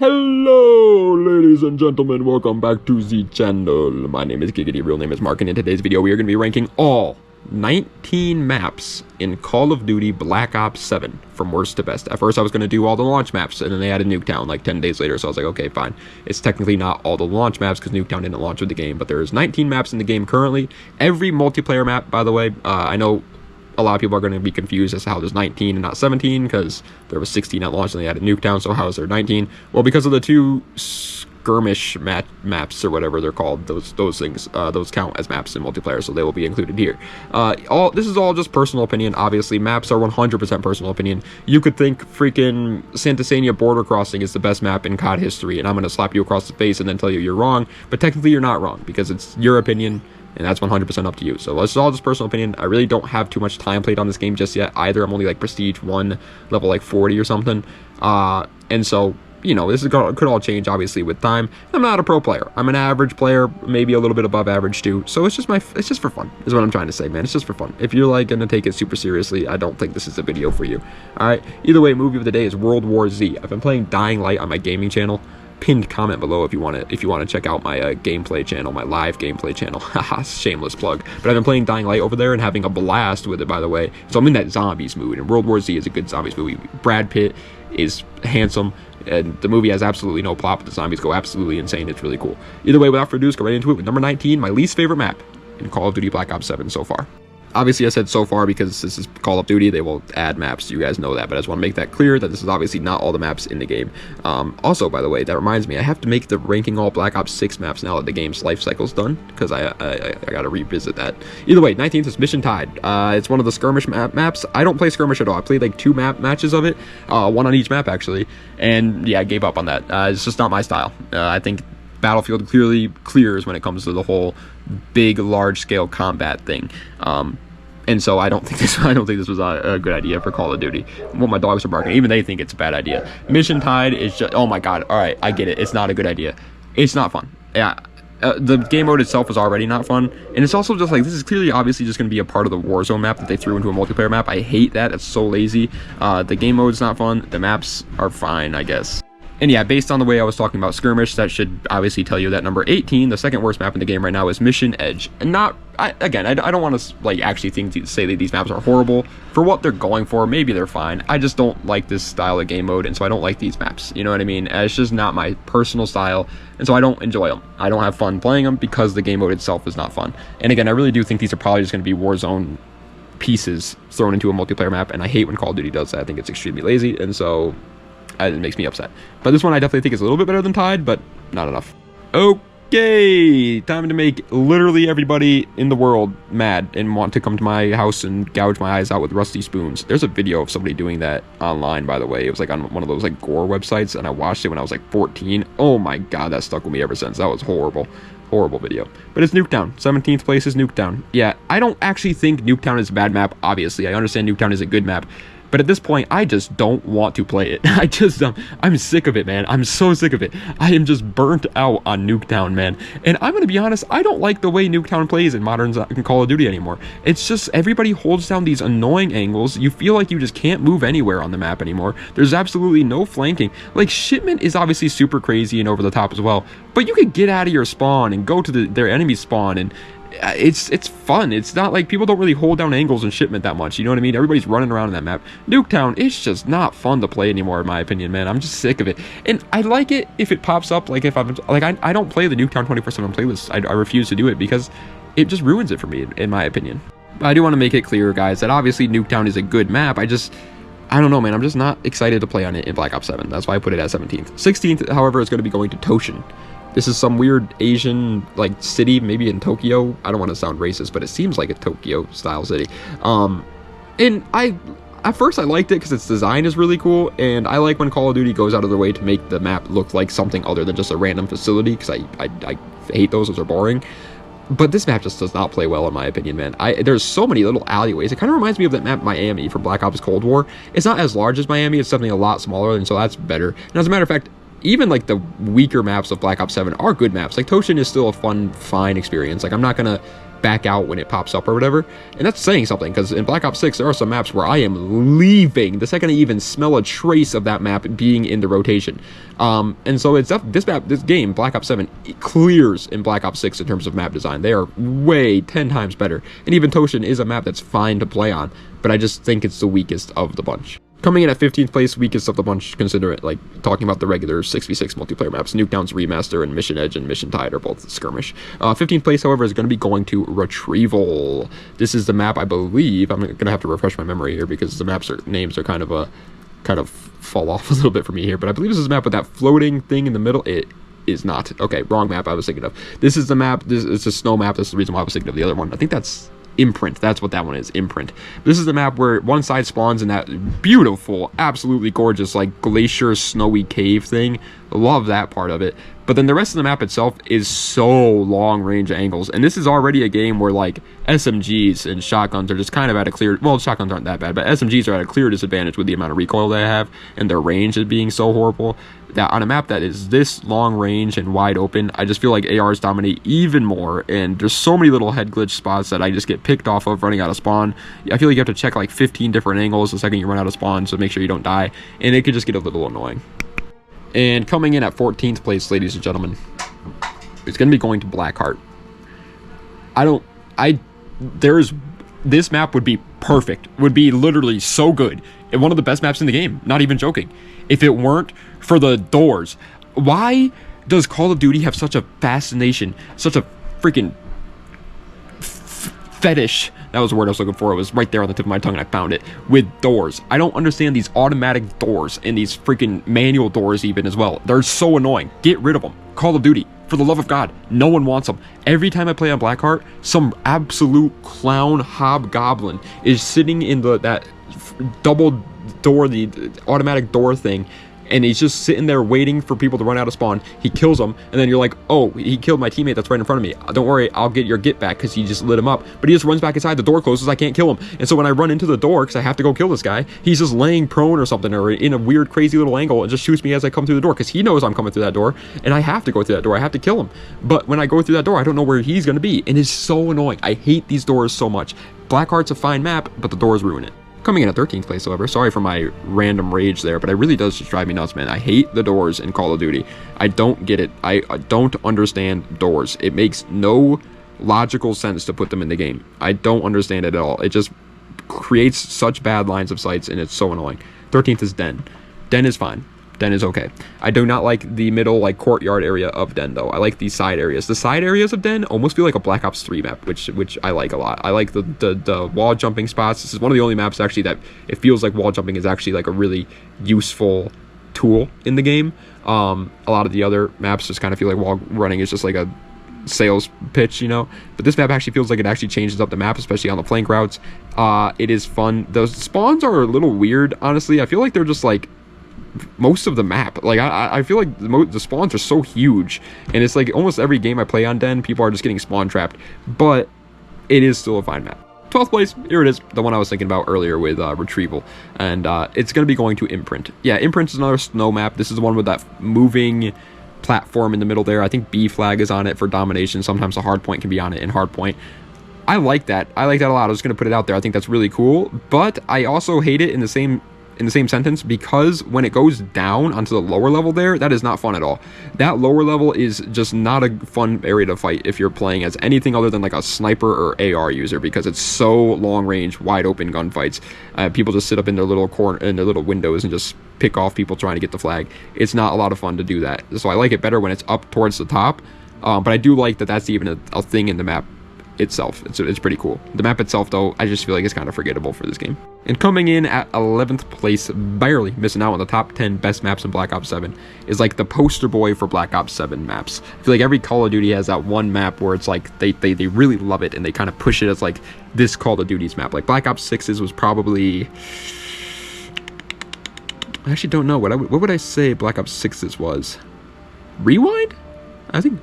Hello, ladies and gentlemen, welcome back to the channel. My name is Giggity, real name is Mark, and in today's video we are going to be ranking all 19 maps in Call of Duty Black Ops 7 from worst to best. At first I was going to do all the launch maps, and then they added Nuketown like 10 days later, so I was like, okay, fine. It's technically not all the launch maps because Nuketown didn't launch with the game, but there's 19 maps in the game currently. Every multiplayer map, by the way, I know a lot of people are going to be confused as to how there's 19 and not 17 because there was 16 at launch and they added Nuketown, so how is there 19? Well, because of the two skirmish maps or whatever they're called, those things, those count as maps in multiplayer, so they will be included here. This is all just personal opinion. Obviously, maps are 100% personal opinion. You could think freaking Santasania Border Crossing is the best map in COD history, and I'm going to slap you across the face and then tell you you're wrong, but technically you're not wrong because it's your opinion. And that's 100% up to you. So this is all just personal opinion. I really don't have too much time played on this game just yet either. I'm only like Prestige 1, level like 40 or something. And so, you know, this could all change obviously with time. I'm not a pro player. I'm an average player, maybe a little bit above average too. So it's just for fun is what I'm trying to say, man. It's just for fun. If you're like gonna take it super seriously, I don't think this is a video for you. All right. Either way, movie of the day is World War Z. I've been playing Dying Light on my gaming channel. Pinned comment below if you want to check out my gameplay channel, my live gameplay channel. Haha, shameless plug. But I've been playing Dying Light over there and having a blast with it, by the way. So I'm in that zombies mood, and World War Z is a good zombies movie. Brad Pitt is handsome, and the movie has absolutely no plot, but the zombies go absolutely insane. It's really cool. Either way, without further ado, let's go right into it with number 19, my least favorite map in Call of Duty Black Ops 7 so far. Obviously, I said so far because this is Call of Duty. They will add maps. You guys know that, but I just want to make that clear that this is obviously not all the maps in the game. Also, by the way, that reminds me, I have to make the ranking all Black Ops 6 maps now that the game's life cycle's done because I got to revisit that. Either way, 19th is Mission Tide. It's one of the skirmish maps. I don't play skirmish at all. I played like 2 matches of it, one on each map actually, and yeah, I gave up on that. It's just not my style. I think Battlefield clearly clears when it comes to the whole big, large-scale combat thing. And so I don't think this was a good idea for Call of Duty. Well, my dogs are barking. Even they think it's a bad idea. Mission Tide is just, oh my god. All right, I get it. It's not a good idea. It's not fun. Yeah, the game mode itself is already not fun, and it's also just like, this is clearly obviously just going to be a part of the Warzone map that they threw into a multiplayer map. I hate that. It's so lazy. The game mode is not fun. The maps are fine, I guess. And yeah, based on the way I was talking about skirmish, that should obviously tell you that number 18, the second worst map in the game right now, is Mission Edge. And I don't want to like actually say that these maps are horrible. For what they're going for, maybe they're fine. I just don't like this style of game mode, and so I don't like these maps. You know what I mean? It's just not my personal style, and so I don't enjoy them. I don't have fun playing them because the game mode itself is not fun. And again, I really do think these are probably just going to be Warzone pieces thrown into a multiplayer map, and I hate when Call of Duty does that. I think it's extremely lazy, and so it makes me upset. But this one I definitely think is a little bit better than Tide, but not enough. Okay, time to make literally everybody in the world mad and want to come to my house and gouge my eyes out with rusty spoons. There's a video of somebody doing that online, by the way. It was like on one of those like gore websites, and I watched it when I was like 14. Oh my god, that stuck with me ever since. That was horrible. Horrible video. But it's Nuketown. 17th place is Nuketown. Yeah, I don't actually think Nuketown is a bad map, obviously. I understand Nuketown is a good map. But at this point, I just don't want to play it. I'm sick of it, man. I'm so sick of it. I am just burnt out on Nuketown, man. And I'm going to be honest, I don't like the way Nuketown plays in modern Call of Duty anymore. It's just everybody holds down these annoying angles. You feel like you just can't move anywhere on the map anymore. There's absolutely no flanking. Like, shipment is obviously super crazy and over the top as well. But you could get out of your spawn and go to their enemy spawn, and it's fun. It's not like people don't really hold down angles in shipment that much, you know what I mean? Everybody's running around in that map. Nuketown, it's just not fun to play anymore, in my opinion, man. I'm just sick of it. And I like it if it pops up, like if I'm like, I don't play the Nuketown 24/7 playlist. I refuse to do it because it just ruins it for me, in my opinion. But I do want to make it clear, guys, that obviously Nuketown is a good map. I don't know, man. I'm just not excited to play on it in Black Ops 7. That's why I put it at 17th. 16th, however, is going to be going to Toshin. This is some weird Asian, like, city, maybe in Tokyo. I don't want to sound racist, but it seems like a Tokyo-style city. And at first I liked it because its design is really cool, and I like when Call of Duty goes out of their way to make the map look like something other than just a random facility, because I hate those are boring. But this map just does not play well, in my opinion, man. There's so many little alleyways. It kind of reminds me of that map Miami from Black Ops Cold War. It's not as large as Miami. It's something a lot smaller, and so that's better. And as a matter of fact, even like the weaker maps of Black Ops 7 are good maps. Like Toshin is still a fine experience. Like I'm not gonna back out when it pops up or whatever. And that's saying something, because in Black Ops 6 there are some maps where I am leaving the second I even smell a trace of that map being in the rotation. And so it's this game, Black Ops 7, it clears in Black Ops 6 in terms of map design. They are way 10 times better. And even Toshin is a map that's fine to play on, but I just think it's the weakest of the bunch. Coming in at 15th place, weakest of the bunch, consider it, like, talking about the regular 6v6 multiplayer maps. Nuketown's Remaster and Mission Edge and Mission Tide are both skirmish. 15th place, however, is going to be going to Retrieval. This is the map, I believe, I'm going to have to refresh my memory here because the names are kind of fall off a little bit for me here, but I believe this is a map with that floating thing in the middle. It is not. Okay, wrong map I was thinking of. This is the map, it's a snow map. This is the reason why I was thinking of the other one. I think that's Imprint. That's what that one is, Imprint. This is the map where one side spawns in that beautiful, absolutely gorgeous, like, glacier snowy cave thing. Love that part of it. But then the rest of the map itself is so long range angles, and this is already a game where, like, SMGs and shotguns are just kind of at a clear, well, shotguns aren't that bad, but SMGs are at a clear disadvantage with the amount of recoil they have and their range is being so horrible. That on a map that is this long range and wide open, I just feel like ARs dominate even more, and there's so many little head glitch spots that I just get picked off of running out of spawn. I feel like you have to check like 15 different angles the second you run out of spawn, so make sure you don't die, and it could just get a little annoying. And coming in at 14th place, ladies and gentlemen, it's going to be going to Blackheart. This map would be perfect, would be literally so good, and one of the best maps in the game, not even joking, if it weren't for the doors. Why does Call of Duty have such a fascination, such a freaking fetish, that was the word I was looking for, it was right there on the tip of my tongue and I found it, with doors? I don't understand these automatic doors and these freaking manual doors even as well. They're so annoying. Get rid of them. Call of Duty, for the love of God, no one wants them. Every time I play on Blackheart, some absolute clown hobgoblin is sitting in that double door, the automatic door thing, and he's just sitting there waiting for people to run out of spawn. He kills them, and then you're like, oh, he killed my teammate that's right in front of me. Don't worry, I'll get your get back, because he just lit him up. But he just runs back inside, the door closes, I can't kill him. And so when I run into the door, because I have to go kill this guy, he's just laying prone or something, or in a weird, crazy little angle, and just shoots me as I come through the door, because he knows I'm coming through that door, and I have to go through that door. I have to kill him. But when I go through that door, I don't know where he's going to be, and it's so annoying. I hate these doors so much. Blackheart's a fine map, but the doors ruin it. Coming in at 13th place, however, sorry for my random rage there, but it really does just drive me nuts, man. I hate the doors in Call of Duty. I don't get it. I don't understand doors. It makes no logical sense to put them in the game. I don't understand it at all. It just creates such bad lines of sights, and it's so annoying. 13th is Den. Den is fine. Den is okay. I do not like the middle, like, courtyard area of Den, though. I like the side areas. The side areas of Den almost feel like a Black Ops 3 map, which I like a lot. I like the wall jumping spots. This is one of the only maps, actually, that it feels like wall jumping is actually, like, a really useful tool in the game. A lot of the other maps just kind of feel like wall running is just like a sales pitch, you know, but this map actually feels like it actually changes up the map, especially on the flank routes. It is fun. Those spawns are a little weird, honestly. I feel like they're just like most of the map. Like, I feel like the spawns are so huge, and it's like almost every game I play on Den, people are just getting spawn trapped, but it is still a fine map. 12th place, here it is, the one I was thinking about earlier with Retrieval, and it's going to be going to Imprint. Yeah, Imprint is another snow map. This is the one with that moving platform in the middle there. I think B flag is on it for domination. Sometimes the hard point can be on it in hard point. I like that. I like that a lot. I was going to put it out there. I think that's really cool, but I also hate it in the same sentence, because when it goes down onto the lower level there, that is not fun at all. That lower level is just not a fun area to fight if you're playing as anything other than like a sniper or AR user, because it's so long range, wide open gunfights. People just sit up in their little corner, in their little windows, and just pick off people trying to get the flag. It's not a lot of fun to do that. So I like it better when it's up towards the top, but I do like that that's even a thing in the map itself. It's pretty cool. The map itself, though, I just feel like it's kind of forgettable for this game. And coming in at 11th place, barely missing out on the top 10 best maps in Black Ops 7, is like the poster boy for Black Ops 7 maps. I feel like every Call of Duty has that one map where it's like they really love it, and they kind of push it as like this Call of Duty's map. Like Black Ops 6's was probably, I actually don't know what would I say Black Ops 6's was. Rewind? I think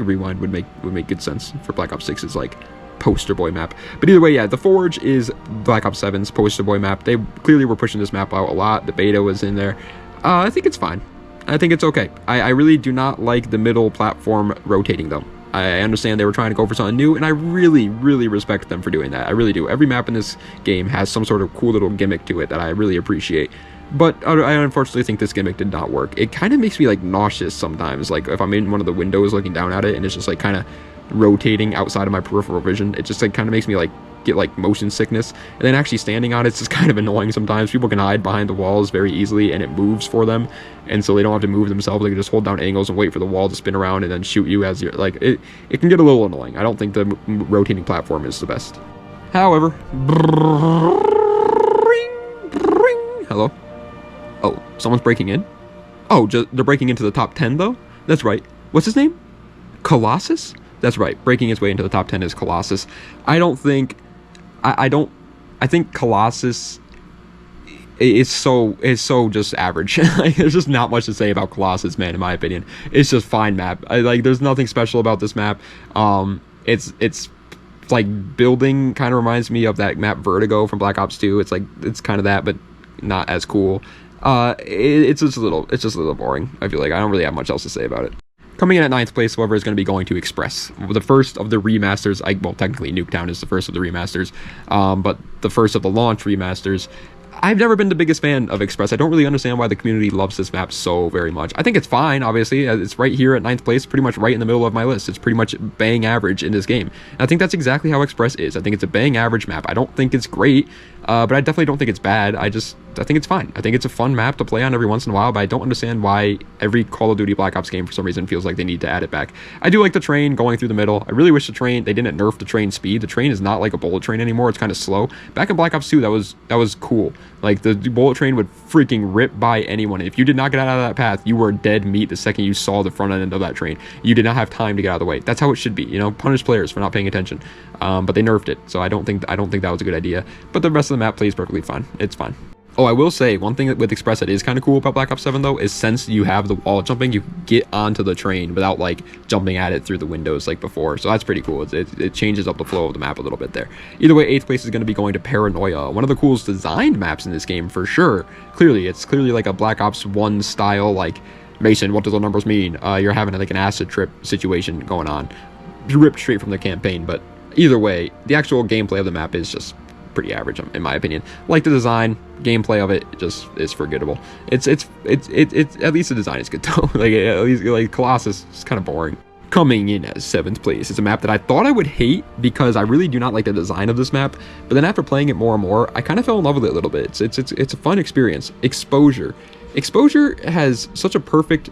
Rewind would make good sense for Black Ops 6's like poster boy map. But either way, yeah, the Forge is Black Ops 7's poster boy map. They clearly were pushing this map out a lot. The beta was in there. I think it's fine. I think it's okay. I really do not like the middle platform rotating though. I understand they were trying to go for something new, and I really, really respect them for doing that. I really do. Every map in this game has some sort of cool little gimmick to it that I really appreciate. But I unfortunately think this gimmick did not work. It kind of makes me like nauseous sometimes, like if I'm in one of the windows looking down at it and it's just like kind of rotating outside of my peripheral vision. It just like kind of makes me like get like motion sickness, and then actually standing on it's just kind of annoying sometimes. People can hide behind the walls very easily and it moves for them, and so they don't have to move themselves. They can just hold down angles and wait for the wall to spin around and then shoot you as you're like, it can get a little annoying. I don't think the rotating platform is the best. However, hello. Oh, someone's breaking in? Oh, they're breaking into the top 10 though? That's right. What's his name? Colossus? That's right. Breaking his way into the top 10 is Colossus. I think Colossus is so just average. Like, there's just not much to say about Colossus, man, in my opinion. It's just fine map. There's nothing special about this map. It's like building kind of reminds me of that map Vertigo from Black Ops 2. It's kind of that, but not as cool. It's just a little boring. I feel like I don't really have much else to say about it. Coming in at 9th place, however, is going to be going to Express, the first of the remasters. Well, technically Nuketown is the first of the remasters, but the first of the launch remasters. I've never been the biggest fan of Express. I don't really understand why the community loves this map so very much. I think it's fine, obviously. It's right here at 9th place, pretty much right in the middle of my list. It's pretty much bang average in this game. And I think that's exactly how Express is. I think it's a bang average map. I don't think it's great, but I definitely don't think it's bad. I think it's fine. I think it's a fun map to play on every once in a while, but I don't understand why every Call of Duty Black Ops game for some reason feels like they need to add it back. I do like the train going through the middle. I really wish they didn't nerf the train speed. The train is not like a bullet train anymore. It's kind of slow. Back in Black Ops 2, that was cool. Like, the bullet train would freaking rip by anyone. If you did not get out of that path, you were dead meat the second you saw the front end of that train. You did not have time to get out of the way. That's how it should be, punish players for not paying attention. But they nerfed it, so I don't think that was a good idea. But the rest of the map plays perfectly fine. It's fine. Oh, I will say, one thing with Express that is kind of cool about Black Ops 7, though, is since you have the wall jumping, you get onto the train without, like, jumping at it through the windows like before. So that's pretty cool. It changes up the flow of the map a little bit there. Either way, 8th place is going to be going to Paranoia, one of the coolest designed maps in this game, for sure. It's clearly like a Black Ops 1 style, like, Mason, what do the numbers mean? You're having, like, an acid trip situation going on. Ripped straight from the campaign, but either way, the actual gameplay of the map is just pretty average in my opinion. Like, the design, gameplay of it just is forgettable. It's at least the design is good though. Like, at least, like, Colossus is kind of boring. Coming in as 7th place is a map that I thought I would hate because I really do not like the design of this map, but then after playing it more and more, I kind of fell in love with it a little bit. It's a fun experience. Exposure has such a perfect,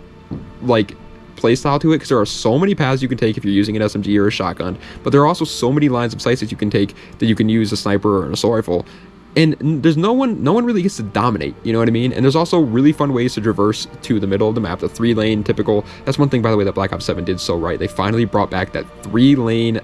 like, playstyle to it, because there are so many paths you can take if you're using an SMG or a shotgun, but there are also so many lines of sight that you can take, that you can use a sniper or an assault rifle, and there's no one really gets to dominate, you know what I mean? And there's also really fun ways to traverse to the middle of the map, the 3-lane typical. That's one thing, by the way, that Black Ops 7 did so right. They finally brought back that 3-lane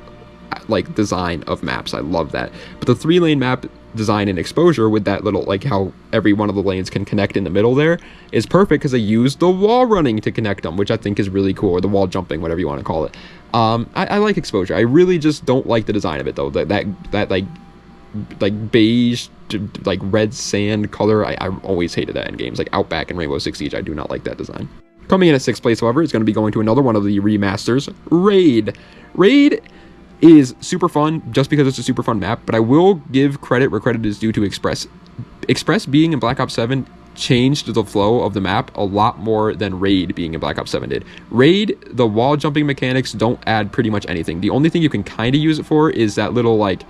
like design of maps. I love that. But the 3-lane map design and Exposure, with that little, like, how every one of the lanes can connect in the middle there, is perfect because they use the wall running to connect them, which I think is really cool, or the wall jumping, whatever you want to call it. I like Exposure. I really just don't like the design of it though. That like beige, like red sand color. I always hated that in games like Outback and Rainbow Six Siege. I do not like that design. Coming in at 6th place, however, is going to be going to another one of the remasters, Raid. Raid is super fun just because it's a super fun map, but I will give credit where credit is due to Express. Express being in Black Ops 7 changed the flow of the map a lot more than Raid being in Black Ops 7 did. Raid, the wall jumping mechanics don't add pretty much anything. The only thing you can kind of use it for is that little, like,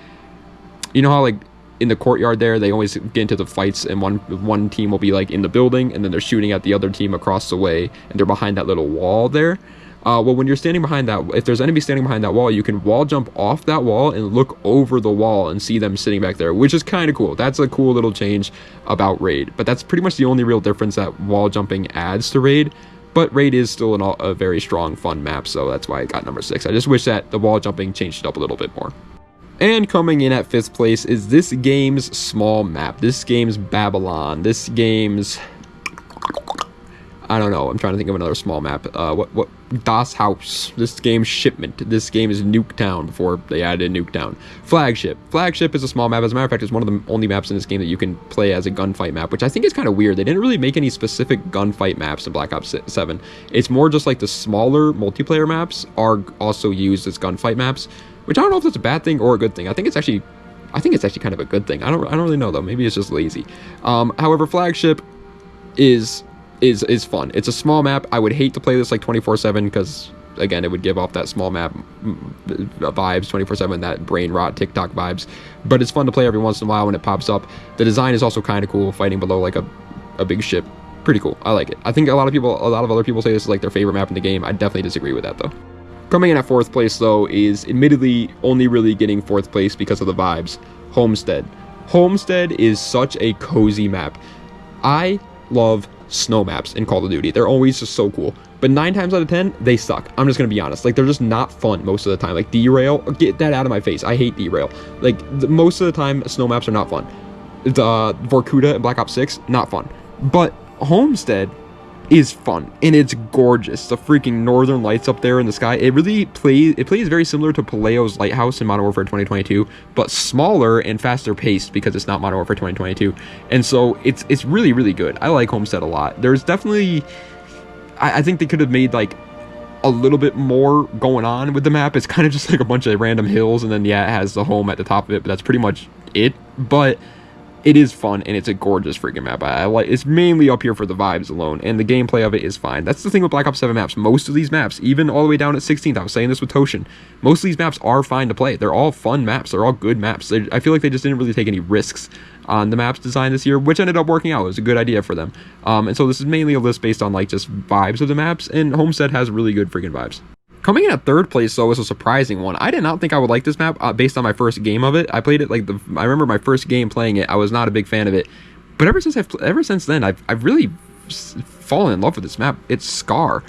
you know how, like, in the courtyard there, they always get into the fights, and one team will be, like, in the building, and then they're shooting at the other team across the way, and they're behind that little wall there. Well, when you're standing behind that, if there's enemies standing behind that wall, you can wall jump off that wall and look over the wall and see them sitting back there, which is kind of cool. That's a cool little change about Raid, but that's pretty much the only real difference that wall jumping adds to Raid. But Raid is still a very strong, fun map, so that's why I got number 6. I just wish that the wall jumping changed it up a little bit more. And coming in at 5th place is this game's small map, this game's Babylon, this game's I don't know. I'm trying to think of another small map. What Das House. This game's Shipment. This game is Nuketown before they added Nuketown. Flagship. Flagship is a small map. As a matter of fact, it's one of the only maps in this game that you can play as a gunfight map, which I think is kind of weird. They didn't really make any specific gunfight maps in Black Ops 7. It's more just like the smaller multiplayer maps are also used as gunfight maps, which I don't know if that's a bad thing or a good thing. I think it's actually kind of a good thing. I don't really know though. Maybe it's just lazy. However, Flagship is fun. It's a small map. I would hate to play this like 24/7 because again, it would give off that small map vibes 24/7, that brain rot TikTok vibes. But it's fun to play every once in a while when it pops up. The design is also kind of cool, fighting below like a big ship. Pretty cool. I like it. I think a lot of other people say this is like their favorite map in the game. I definitely disagree with that though. Coming in at 4th place though is admittedly only really getting 4th place because of the vibes. Homestead. Homestead is such a cozy map. I love snow maps in Call of Duty. They're always just so cool. But 9 times out of 10, they suck. I'm just gonna be honest. Like, they're just not fun most of the time. Like, Derail, get that out of my face. I hate Derail. Like, most of the time, snow maps are not fun. The Vorkuta in Black Ops 6, not fun. But Homestead is fun, and it's gorgeous. The freaking northern lights up there in the sky, it plays very similar to Paleo's Lighthouse in Modern Warfare 2022, but smaller and faster paced because it's not Modern Warfare 2022. And so it's really, really good. I like Homestead a lot. There's definitely, I think they could have made like a little bit more going on with the map. It's kind of just like a bunch of random hills, and then yeah, it has the home at the top of it, but that's pretty much it. But it is fun, and it's a gorgeous freaking map. I like. It's mainly up here for the vibes alone, and the gameplay of it is fine. That's the thing with Black Ops 7 maps. Most of these maps, even all the way down at 16th, I was saying this with Toshin, most of these maps are fine to play. They're all fun maps. They're all good maps. I feel like they just didn't really take any risks on the maps design this year, which ended up working out. It was a good idea for them. And so this is mainly a list based on like just vibes of the maps, and Homestead has really good freaking vibes. Coming in at 3rd place, though, is a surprising one. I did not think I would like this map based on my first game of it. I played it like I remember my first game playing it. I was not a big fan of it, but ever since then, I've really fallen in love with this map. It's Scar.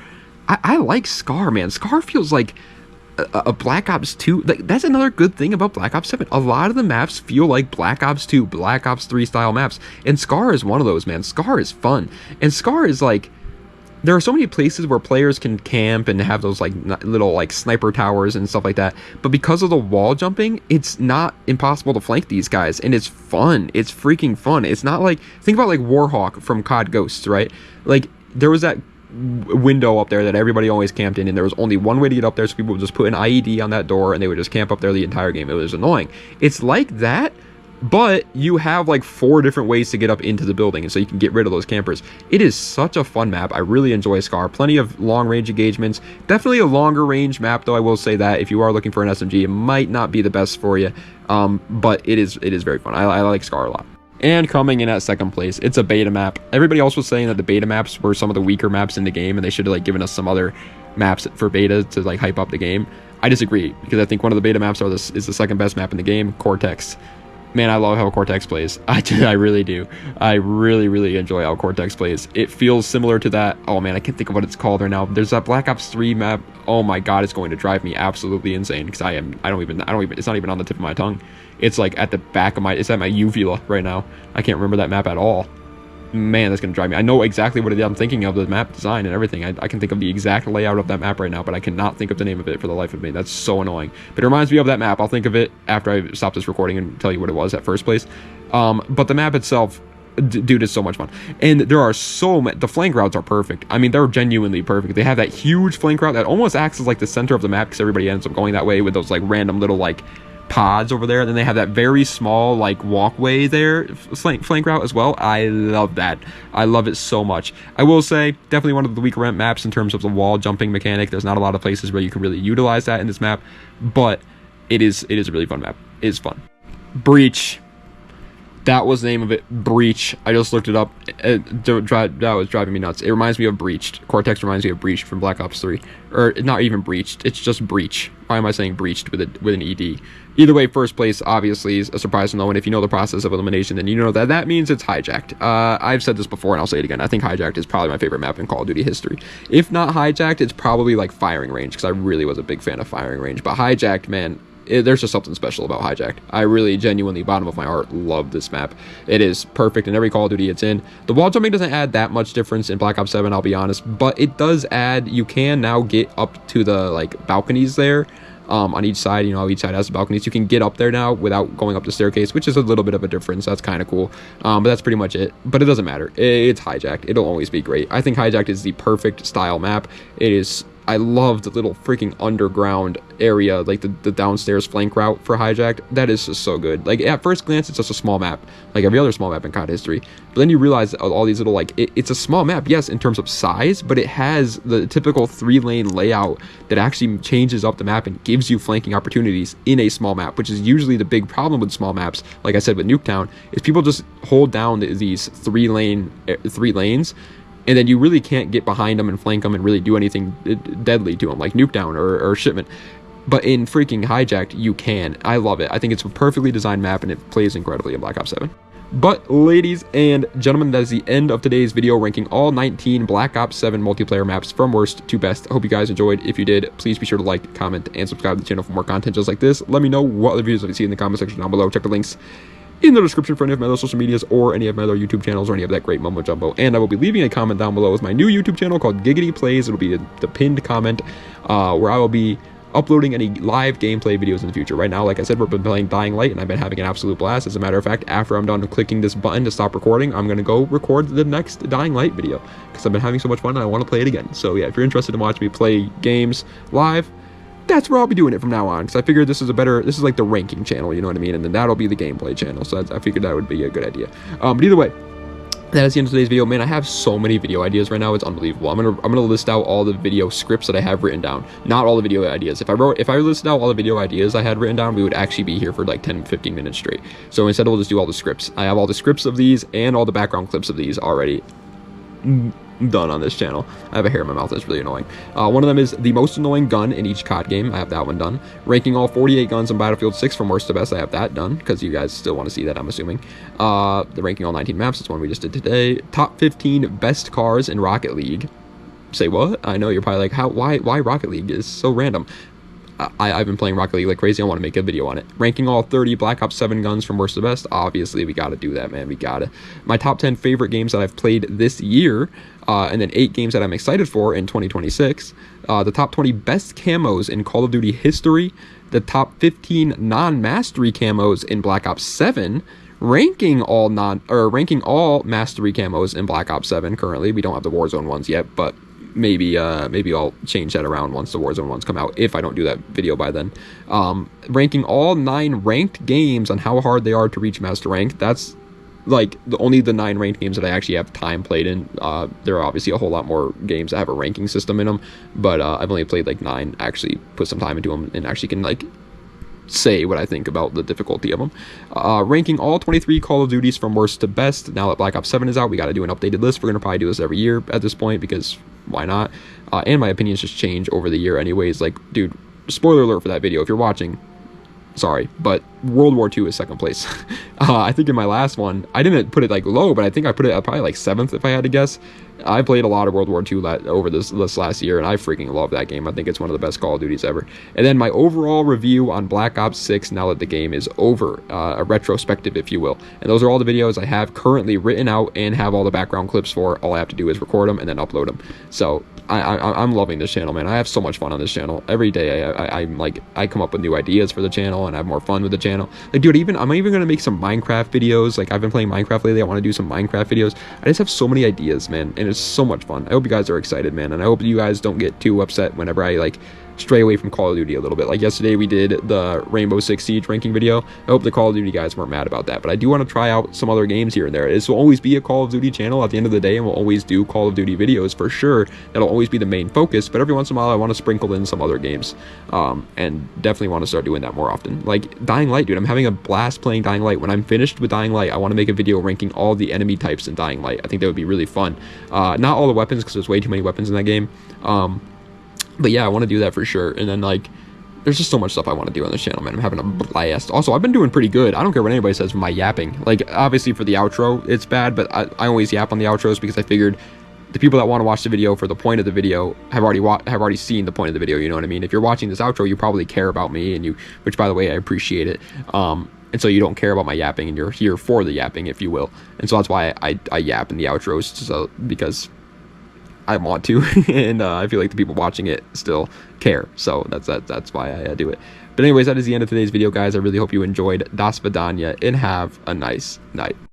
I like Scar, man. Scar feels like a Black Ops 2. Like, that's another good thing about Black Ops 7. A lot of the maps feel like Black Ops 2, Black Ops 3 style maps, and Scar is one of those, man. Scar is fun, and Scar is like, there are so many places where players can camp and have those like little like sniper towers and stuff like that, but because of the wall jumping, it's not impossible to flank these guys, and it's fun. It's freaking fun. It's not like, think about like Warhawk from COD Ghosts, right? Like, there was that window up there that everybody always camped in, and there was only one way to get up there, so people would just put an IED on that door and they would just camp up there the entire game. It was annoying. It's like that, but you have like 4 different ways to get up into the building, and so you can get rid of those campers. It is such a fun map. I really enjoy Scar. Plenty of long range engagements. Definitely a longer range map, though. I will say that if you are looking for an SMG, it might not be the best for you, but it is very fun. I like Scar a lot. And coming in at 2nd place, it's a beta map. Everybody else was saying that the beta maps were some of the weaker maps in the game, and they should have like given us some other maps for beta to like hype up the game. I disagree, because I think one of the beta maps is the 2nd best map in the game, Cortex. Man, I love how Cortex plays. I really do. I really enjoy how Cortex plays. It feels similar to that. Oh man, I can't think of what it's called right now. There's that Black Ops 3 map. Oh my god, it's going to drive me absolutely insane because I don't even, it's not even on the tip of my tongue. It's like at the back of it's at my uvula right now. I can't remember that map at all. Man, that's going to drive me. I know exactly what it is I'm thinking of, the map design and everything. I can think of the exact layout of that map right now, but I cannot think of the name of it for the life of me. That's so annoying. But it reminds me of that map. I'll think of it after I stop this recording and tell you what it was at first place. But the map itself, dude, is so much fun. And there are so many, the flank routes are perfect. I mean, they're genuinely perfect. They have that huge flank route that almost acts as like the center of the map because everybody ends up going that way with those like random little like pods over there, and then they have that very small like walkway there, flank route as well. I love that. I love it so much. I will say, definitely one of the weaker maps in terms of the wall jumping mechanic. There's not a lot of places where you can really utilize that in this map, but it is a really fun map. It is fun. Breach. That was the name of it, Breach. I just looked it up. That was driving me nuts. It reminds me of Breached. Cortex reminds me of Breached from Black Ops 3. Or, not even Breached. It's just Breach. Why am I saying Breached with an ED? Either way, 1st place, obviously, is a surprise to no one. If you know the process of elimination, then you know that means it's Hijacked. I've said this before, and I'll say it again. I think Hijacked is probably my favorite map in Call of Duty history. If not Hijacked, it's probably like Firing Range, because I really was a big fan of Firing Range. But Hijacked, man, there's just something special about Hijacked. I really genuinely, bottom of my heart, love this map. It is perfect in every Call of Duty it's in. The wall jumping doesn't add that much difference in Black Ops 7, I'll be honest, but it does add, you can now get up to the like balconies there. On each side, you know, each side has the balconies. You can get up there now without going up the staircase, which is a little bit of a difference. That's kind of cool. But that's pretty much it. But it doesn't matter. It's Hijacked. It'll always be great. I think Hijacked is the perfect style map. It is. I love the little freaking underground area, like the downstairs flank route for Hijacked. That is just so good. Like, at first glance, it's just a small map, like every other small map in COD history. But then you realize all these little, like, it's a small map, yes, in terms of size, but it has the typical 3-lane layout that actually changes up the map and gives you flanking opportunities in a small map, which is usually the big problem with small maps, like I said with Nuketown, is people just hold down these 3 lanes, and then you really can't get behind them and flank them and really do anything deadly to them, like Nuketown or Shipment. But in freaking Hijacked, you can. I love it. I think it's a perfectly designed map, and it plays incredibly in Black Ops 7. But, ladies and gentlemen, that is the end of today's video, ranking all 19 Black Ops 7 multiplayer maps from worst to best. I hope you guys enjoyed. If you did, please be sure to like, comment, and subscribe to the channel for more content just like this. Let me know what other videos you see in the comment section down below. Check the links in the description for any of my other social medias or any of my other YouTube channels or any of that great mumbo jumbo. And I will be leaving a comment down below with my new YouTube channel called Giggity Plays. It'll be the pinned comment where I will be uploading any live gameplay videos in the future. Right now, like I said, we've been playing Dying Light, and I've been having an absolute blast. As a matter of fact, after I'm done clicking this button to stop recording, I'm going to go record the next Dying Light video because I've been having so much fun and I want to play it again. So yeah, if you're interested in watching me play games live, that's where I'll be doing it from now on, because I figured this is like the ranking channel, you know what I mean, and then that'll be the gameplay channel, so I figured that would be a good idea. But either way, that is the end of today's video. Man, I have so many video ideas right now, it's unbelievable. I'm gonna list out all the video scripts that I have written down, not all the video ideas. If I listed out all the video ideas I had written down, we would actually be here for like 10-15 minutes straight. So instead, we'll just do all the scripts. I have all the scripts of these and all the background clips of these already done on this channel. I have a hair in my mouth that's really annoying. One of them is the most annoying gun in each COD game. I have that one done. Ranking all 48 guns in Battlefield 6 from worst to best. I have that done because you guys still want to see that, I'm assuming. The ranking all 19 maps. That's one we just did today. Top 15 best cars in Rocket League. Say what? I know you're probably like, why Rocket League is so random. I've been playing Rocket League like crazy. I want to make a video on it. Ranking all 30 Black Ops 7 guns from worst to best. Obviously, we got to do that, man. We got to. My top 10 favorite games that I've played this year, and then 8 games that I'm excited for in 2026. The top 20 best camos in Call of Duty history. The top 15 non-mastery camos in Black Ops 7. Ranking all mastery camos in Black Ops 7 currently. We don't have the Warzone ones yet, but maybe I'll change that around once the Warzone ones come out, if I don't do that video by then. Ranking all 9 ranked games on how hard they are to reach master rank. That's like only the 9 ranked games that I actually have time played in. There are obviously a whole lot more games that have a ranking system in them, but I've only played like 9, actually put some time into them and actually can like say what I think about the difficulty of them. Ranking all 23 Call of Duties from worst to best. Now that Black Ops 7 is out, we got to do an updated list. We're going to probably do this every year at this point, because why not? And my opinions just change over the year anyways. Like, dude, spoiler alert for that video if you're watching, sorry, but World War II is second place. I think in my last one, I didn't put it like low, but I think I put it at probably like 7th if I had to guess. I played a lot of World War II over this last year, and I freaking love that game. I think it's one of the best Call of Duties ever. And then my overall review on Black Ops 6 now that the game is over, a retrospective, if you will. And those are all the videos I have currently written out and have all the background clips for. All I have to do is record them and then upload them. So I'm loving this channel, man. I have so much fun on this channel. Every day I come up with new ideas for the channel and have more fun with the channel. Like, dude, I'm even gonna make some Minecraft videos. Like, I've been playing Minecraft lately. I want to do some Minecraft videos. I just have so many ideas, man, and it's so much fun. I hope you guys are excited, man, and I hope you guys don't get too upset whenever I like stray away from Call of Duty a little bit. Like yesterday we did the Rainbow Six Siege ranking video. I hope the Call of Duty guys weren't mad about that, but I do want to try out some other games here and there. This will always be a Call of Duty channel at the end of the day, and we'll always do Call of Duty videos for sure. That'll always be the main focus, but every once in a while I want to sprinkle in some other games, and definitely want to start doing that more often. Like Dying Light, dude, I'm having a blast playing Dying Light. When I'm finished with Dying Light, I want to make a video ranking all the enemy types in Dying Light. I think that would be really fun. Not all the weapons, because there's way too many weapons in that game. But yeah, I want to do that for sure. And then like, there's just so much stuff I want to do on this channel, man. I'm having a blast. Also, I've been doing pretty good. I don't care what anybody says for my yapping. Like, obviously for the outro, it's bad, but I always yap on the outros because I figured the people that want to watch the video for the point of the video have already seen the point of the video. You know what I mean? If you're watching this outro, you probably care about me, and which by the way, I appreciate it. And so you don't care about my yapping, and you're here for the yapping, if you will. And so that's why I yap in the outros, so because I want to, and I feel like the people watching it still care. So that's why I do it. But anyways, that is the end of today's video, guys. I really hope you enjoyed. Das Vidania, and have a nice night.